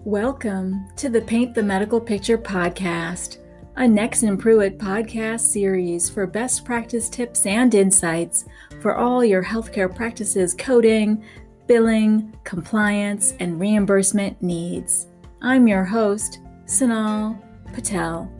Welcome to the Paint the Medical Picture podcast, a Nexsen Pruet podcast series for best practice tips and insights for all your healthcare practices coding, billing, compliance, and reimbursement needs. I'm your host, Sonal Patel.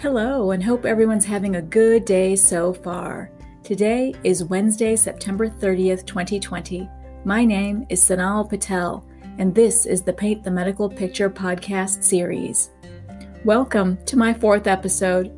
Hello, and hope everyone's having a good day so far. Today is Wednesday, September 30th, 2020. My name is Sonal Patel, and this is the Paint the Medical Picture podcast series. Welcome to my fourth episode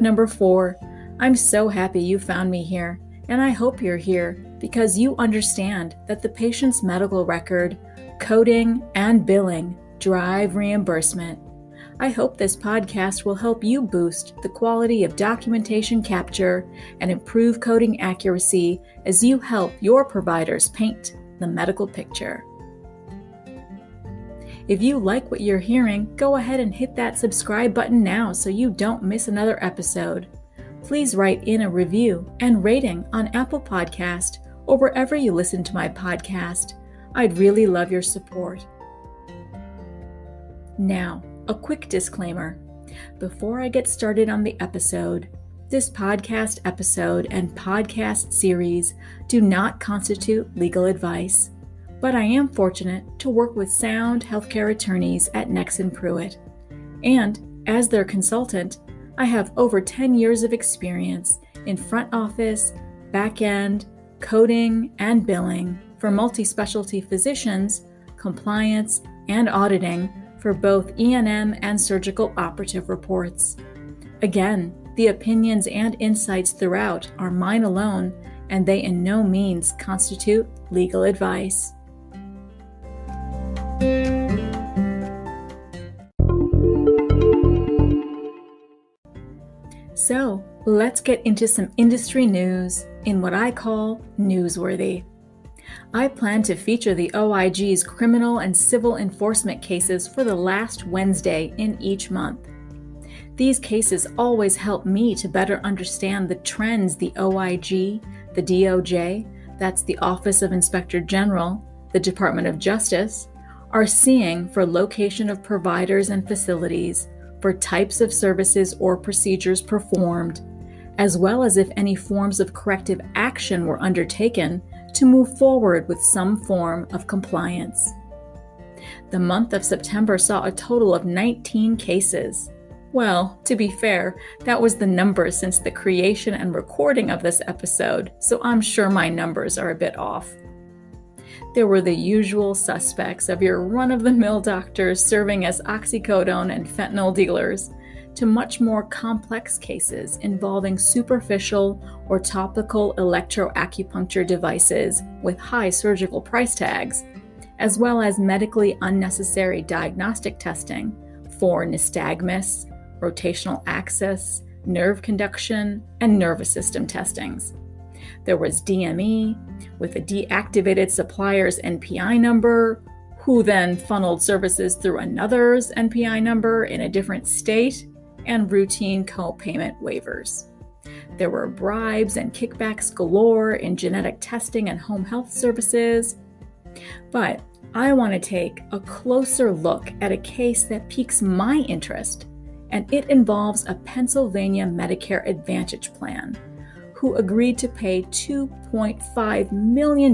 number 4. I'm so happy you found me here, and I hope you're here because you understand that the patient's medical record, coding, and billing drive reimbursement. I hope this podcast will help you boost the quality of documentation capture and improve coding accuracy as you help your providers paint the medical picture. If you like what you're hearing, go ahead and hit that subscribe button now so you don't miss another episode. Please write in a review and rating on Apple Podcast or wherever you listen to my podcast. I'd really love your support. Now, a quick disclaimer. Before I get started on the episode, this podcast episode and podcast series do not constitute legal advice, but I am fortunate to work with sound healthcare attorneys at Nexsen Pruet. And as their consultant, I have over 10 years of experience in front office, back end, coding, and billing for multi-specialty physicians, compliance, and auditing for both E&M and surgical operative reports. Again, the opinions and insights throughout are mine alone, and they in no means constitute legal advice. So, let's get into some industry news in what I call Newsworthy. I plan to feature the OIG's criminal and civil enforcement cases for the last Wednesday in each month. These cases always help me to better understand the trends the OIG, the DOJ, that's the Office of Inspector General, the Department of Justice, are seeing for location of providers and facilities, for types of services or procedures performed, as well as if any forms of corrective action were undertaken to move forward with some form of compliance. The month of September saw a total of 19 cases. Well, to be fair, that was the number since the creation and recording of this episode, so I'm sure my numbers are a bit off. There were the usual suspects of your run-of-the-mill doctors serving as oxycodone and fentanyl dealers, to much more complex cases involving superficial or topical electroacupuncture devices with high surgical price tags, as well as medically unnecessary diagnostic testing for nystagmus, rotational axis, nerve conduction, and nervous system testings. There was DME with a deactivated supplier's NPI number, who then funneled services through another's NPI number in a different state, and routine co-payment waivers. There were bribes and kickbacks galore in genetic testing and home health services. But I want to take a closer look at a case that piques my interest, and it involves a Pennsylvania Medicare Advantage plan who agreed to pay $2.5 million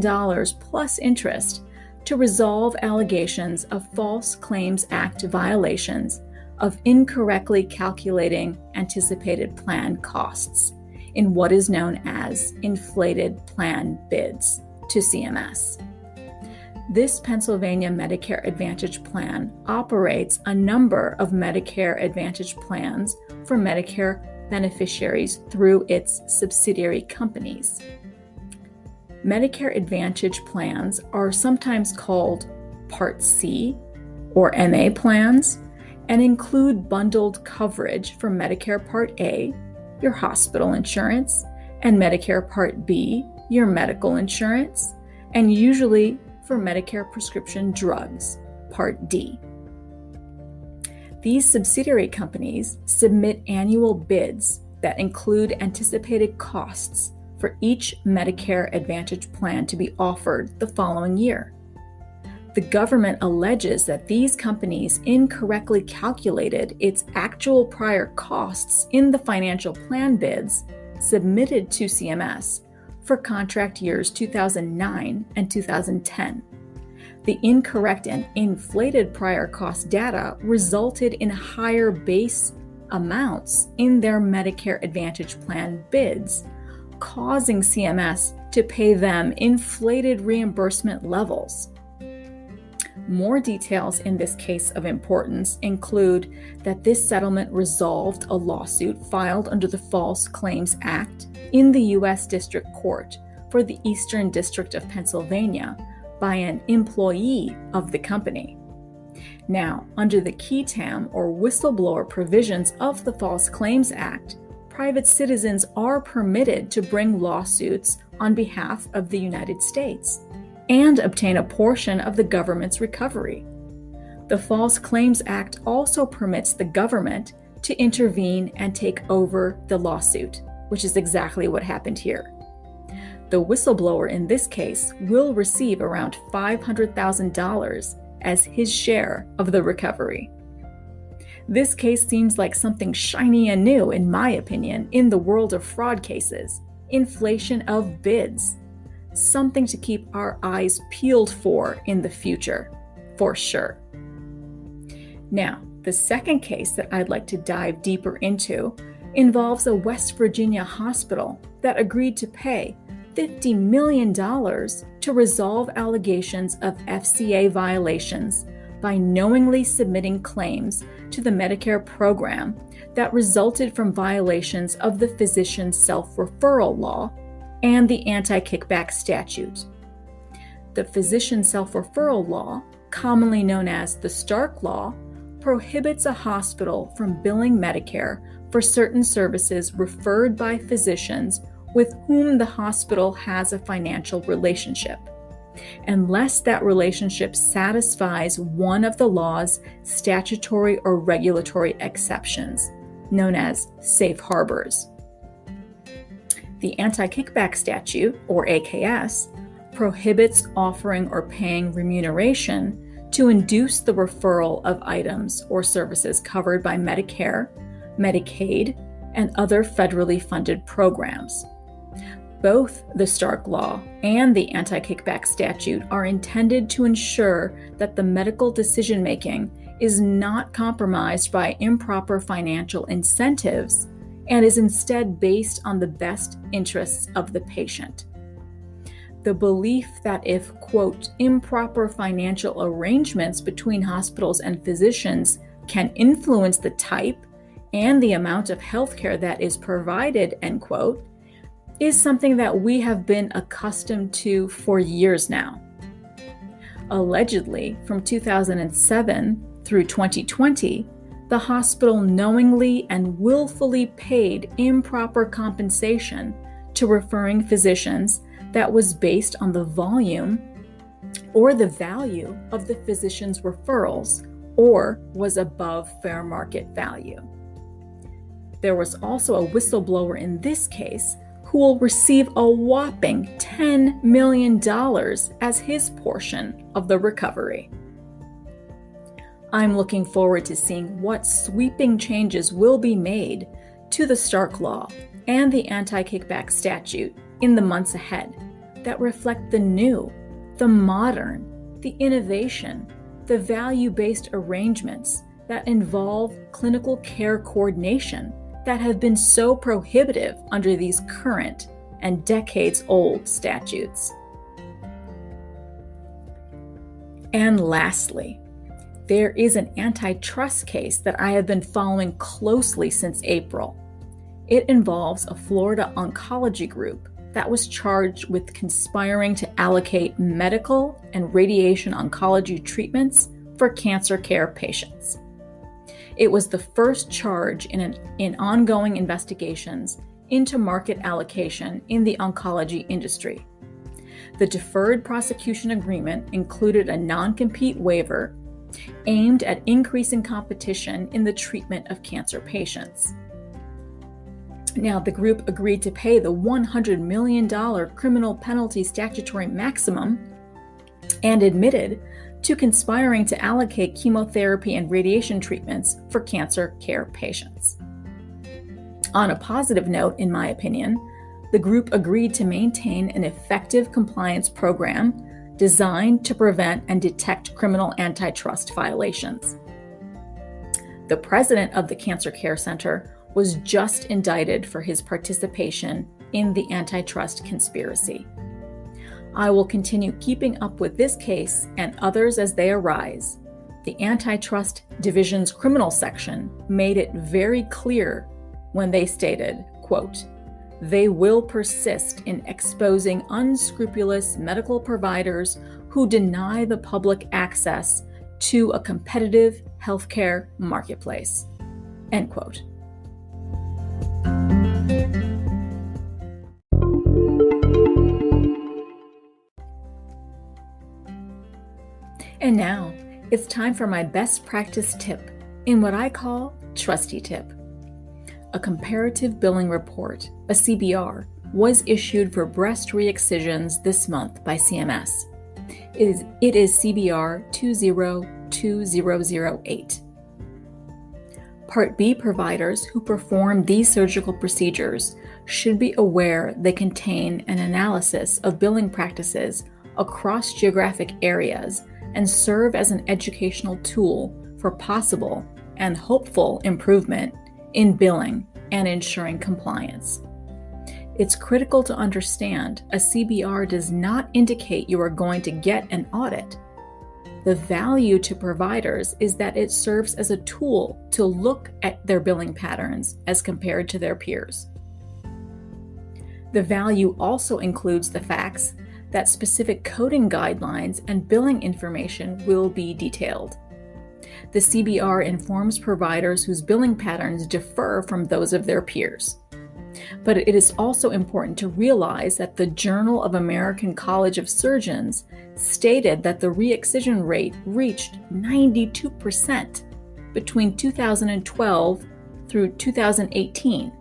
plus interest to resolve allegations of False Claims Act violations of incorrectly calculating anticipated plan costs in what is known as inflated plan bids to CMS. This Pennsylvania Medicare Advantage plan operates a number of Medicare Advantage plans for Medicare beneficiaries through its subsidiary companies. Medicare Advantage plans are sometimes called Part C or MA plans, and include bundled coverage for Medicare Part A, your hospital insurance, and Medicare Part B, your medical insurance, and usually for Medicare prescription drugs, Part D. These subsidiary companies submit annual bids that include anticipated costs for each Medicare Advantage plan to be offered the following year. The government alleges that these companies incorrectly calculated its actual prior costs in the financial plan bids submitted to CMS for contract years 2009 and 2010. The incorrect and inflated prior cost data resulted in higher base amounts in their Medicare Advantage plan bids, causing CMS to pay them inflated reimbursement levels. More details in this case of importance include that this settlement resolved a lawsuit filed under the False Claims Act in the U.S. District Court for the Eastern District of Pennsylvania by an employee of the company. Now, under the qui tam or whistleblower provisions of the False Claims Act, private citizens are permitted to bring lawsuits on behalf of the United States and obtain a portion of the government's recovery. The False Claims Act also permits the government to intervene and take over the lawsuit, which is exactly what happened here. The whistleblower in this case will receive around $500,000 as his share of the recovery. This case seems like something shiny and new, in my opinion, in the world of fraud cases, inflation of bids. Something to keep our eyes peeled for in the future, for sure. Now, the second case that I'd like to dive deeper into involves a West Virginia hospital that agreed to pay $50 million to resolve allegations of FCA violations by knowingly submitting claims to the Medicare program that resulted from violations of the physician self-referral law and the anti-kickback statute. The physician self-referral law, commonly known as the Stark Law, prohibits a hospital from billing Medicare for certain services referred by physicians with whom the hospital has a financial relationship, unless that relationship satisfies one of the law's statutory or regulatory exceptions, known as safe harbors. The anti-kickback statute, or AKS, prohibits offering or paying remuneration to induce the referral of items or services covered by Medicare, Medicaid, and other federally funded programs. Both the Stark Law and the anti-kickback statute are intended to ensure that the medical decision-making is not compromised by improper financial incentives and is instead based on the best interests of the patient. The belief that if, quote, improper financial arrangements between hospitals and physicians can influence the type and the amount of healthcare that is provided, end quote, is something that we have been accustomed to for years now. Allegedly, from 2007 through 2020, the hospital knowingly and willfully paid improper compensation to referring physicians that was based on the volume or the value of the physician's referrals or was above fair market value. There was also a whistleblower in this case who will receive a whopping $10 million as his portion of the recovery. I'm looking forward to seeing what sweeping changes will be made to the Stark Law and the anti-kickback statute in the months ahead that reflect the new, the modern, the innovation, the value-based arrangements that involve clinical care coordination that have been so prohibitive under these current and decades-old statutes. And lastly, there is an antitrust case that I have been following closely since April. It involves a Florida oncology group that was charged with conspiring to allocate medical and radiation oncology treatments for cancer care patients. It was the first charge in ongoing investigations into market allocation in the oncology industry. The deferred prosecution agreement included a non-compete waiver aimed at increasing competition in the treatment of cancer patients. Now, the group agreed to pay the $100 million criminal penalty statutory maximum and admitted to conspiring to allocate chemotherapy and radiation treatments for cancer care patients. On a positive note, in my opinion, the group agreed to maintain an effective compliance program designed to prevent and detect criminal antitrust violations. The president of the Cancer Care Center was just indicted for his participation in the antitrust conspiracy. I will continue keeping up with this case and others as they arise. The Antitrust Division's criminal section made it very clear when they stated, quote, "They will persist in exposing unscrupulous medical providers who deny the public access to a competitive healthcare marketplace." End quote. And now, it's time for my best practice tip in what I call Trusty Tip. A comparative billing report, a CBR, was issued for breast re-excisions this month by CMS. It is CBR 202008. Part B providers who perform these surgical procedures should be aware they contain an analysis of billing practices across geographic areas and serve as an educational tool for possible and hopeful improvement in billing and ensuring compliance. It's critical to understand a CBR does not indicate you are going to get an audit. The value to providers is that it serves as a tool to look at their billing patterns as compared to their peers. The value also includes the facts that specific coding guidelines and billing information will be detailed. The CBR informs providers whose billing patterns differ from those of their peers. But it is also important to realize that the Journal of American College of Surgeons stated that the re-excision rate reached 92% between 2012 through 2018.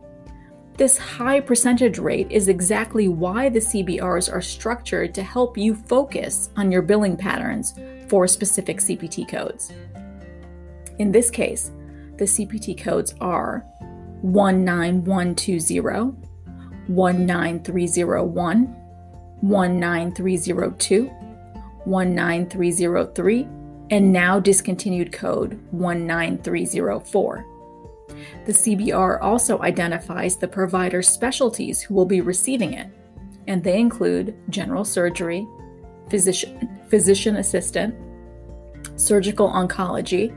This high percentage rate is exactly why the CBRs are structured to help you focus on your billing patterns for specific CPT codes. In this case, the CPT codes are 19120, 19301, 19302, 19303, and now discontinued code 19304. The CBR also identifies the provider's specialties who will be receiving it, and they include general surgery, physician assistant, surgical oncology,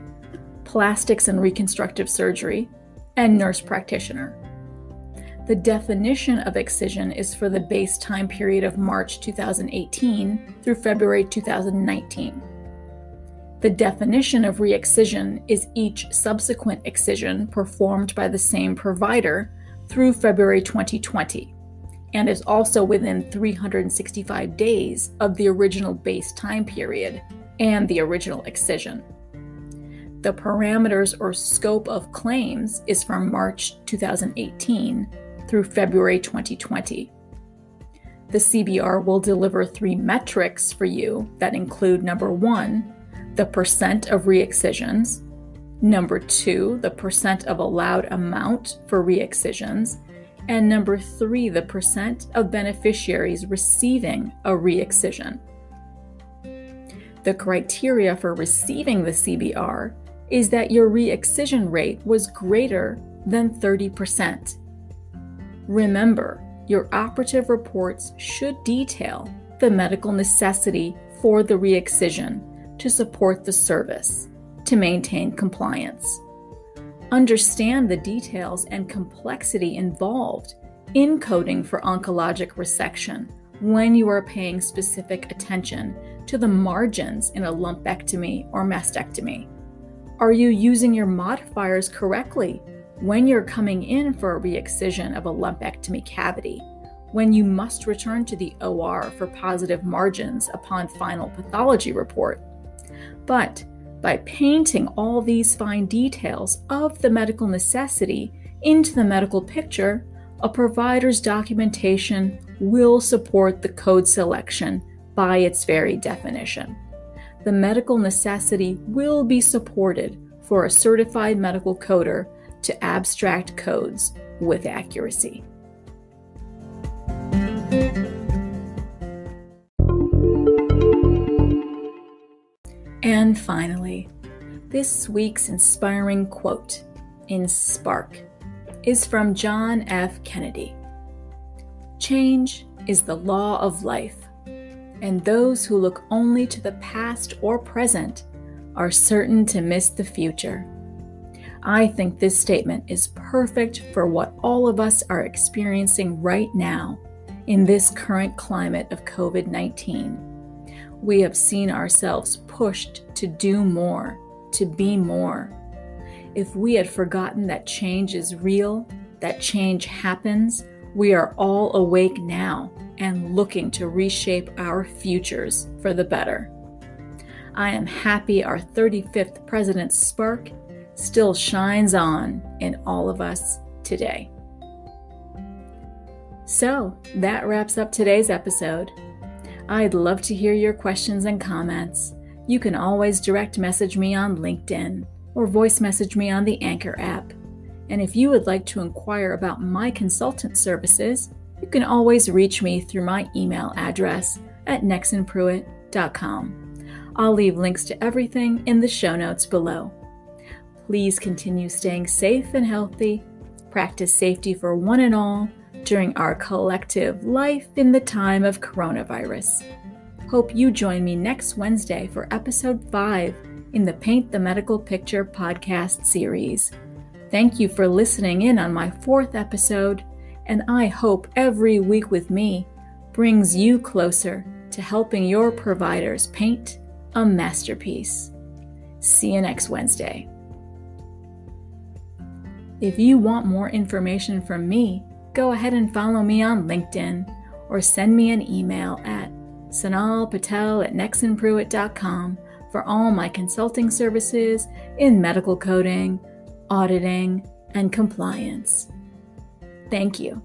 plastics and reconstructive surgery, and nurse practitioner. The definition of excision is for the base time period of March 2018 through February 2019. The definition of re-excision is each subsequent excision performed by the same provider through February 2020, and is also within 365 days of the original base time period and the original excision. The parameters or scope of claims is from March 2018 through February 2020. The CBR will deliver 3 metrics for you that include number 1, the percent of re-excisions, number 2, the percent of allowed amount for re-excisions, and number 3, the percent of beneficiaries receiving a re-excision. The criteria for receiving the CBR is that your re-excision rate was greater than 30%. Remember, your operative reports should detail the medical necessity for the re-excision to support the service, to maintain compliance. Understand the details and complexity involved in coding for oncologic resection when you are paying specific attention to the margins in a lumpectomy or mastectomy. Are you using your modifiers correctly when you're coming in for a re-excision of a lumpectomy cavity, when you must return to the OR for positive margins upon final pathology report? But by painting all these fine details of the medical necessity into the medical picture, a provider's documentation will support the code selection by its very definition. the medical necessity will be supported for a certified medical coder to abstract codes with accuracy. And finally, this week's inspiring quote in Spark is from John F. Kennedy. Change is the law of life, and those who look only to the past or present are certain to miss the future. I think this statement is perfect for what all of us are experiencing right now in this current climate of COVID-19. We have seen ourselves pushed to do more, to be more. If we had forgotten that change is real, that change happens, we are all awake now and looking to reshape our futures for the better. I am happy our 35th President's spark still shines on in all of us today. So that wraps up today's episode. I'd love to hear your questions and comments. You can always direct message me on LinkedIn or voice message me on the Anchor app. And if you would like to inquire about my consultant services, you can always reach me through my email address at nexsenpruet.com. I'll leave links to everything in the show notes below. Please continue staying safe and healthy. Practice safety for one and all during our collective life in the time of coronavirus. Hope you join me next Wednesday for episode 5 in the Paint the Medical Picture podcast series. Thank you for listening in on my 4th episode, and I hope every week with me brings you closer to helping your providers paint a masterpiece. See you next Wednesday. If you want more information from me, go ahead and follow me on LinkedIn or send me an email at sonalpatel@nexsenpruet.com for all my consulting services in medical coding, auditing, and compliance. Thank you.